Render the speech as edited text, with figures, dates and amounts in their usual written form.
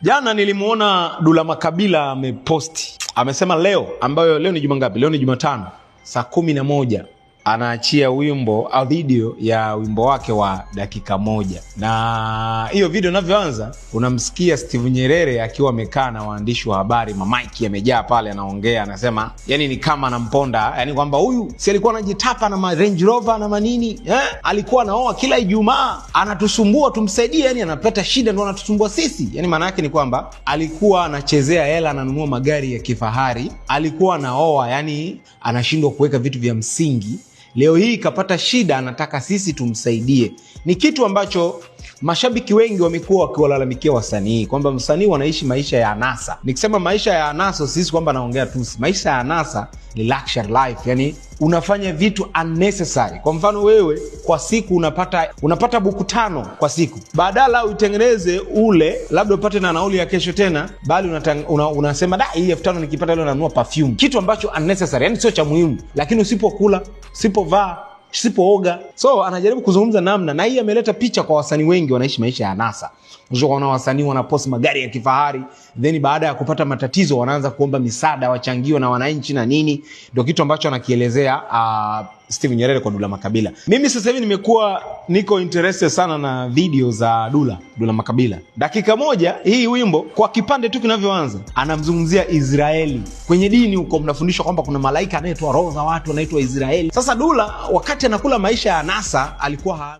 Jana nilimuona Dula Makabila ameposti. Amesema leo, ambayo leo ni juma ngapi? Leo ni Jumatano, saa 11 anaachia wimbo au video ya wimbo wake wa dakika moja. Na hiyo video inavyoanza unamsikia Steve Nyerere akiwa amekaa na waandishi wa habari, mamaiki yamejaa pale, anaongea, anasema yani ni kama anamponda, yani kwamba huyu si alikuwa anajitapa na Range Rover na manini, alikuwa anaoa kila Ijumaa, anatusumbua tumsaidie, yani anapata shida ndio anatusumbua sisi. Yani maana yake ni kwamba alikuwa anachezea hela, ananunua magari ya kifahari, alikuwa anaoa, yani anashindwa kuweka vitu vya msingi. Leo hii kapata shida, anataka sisi tumsaidie. Ni kitu ambacho mashabiki wengi wamekuwa wakiwalalamikia wasanii, kwamba msanii wanaishi maisha ya anasa. Nikisema maisha ya anasa, sisi kwamba naongea tu, maisha ya anasa ni luxury life, yani unafanya vitu unnecessary. Kwa mfano wewe kwa siku unapata buku 5 kwa siku, badala uitengeneze ule labda upate na nauli ya kesho tena, bali unasema da, hii 5,000 nikipata leo nanunua perfume, kitu ambacho unnecessary, yani sio cha muhimu. Lakini usipokula, usipovaa, usipooga. So anajaribu kuzungumza namna, na hii ameleta picha kwa wasanii wengi wanaishi maisha ya anasa. Unaona wasanii wanapost magari ya kifahari, then baada ya kupata matatizo wanaanza kuomba misaada, wachangiwe na wananchi na nini. Ndio kitu ambacho anakielezea Steve Nyerere kwa Dula Makabila. Mimi sasa hivi niko interested sana na video za Dula Makabila. Dakika moja hii wimbo, kwa kipande tu kinavyoanza, anamzungumzia Israeli. Kwenye dini huko mnafundishwa kwamba kuna malaika anayetoa roho za watu, anaitwa Israeli. Sasa Dula wakati anakula maisha ya anasa alikuwa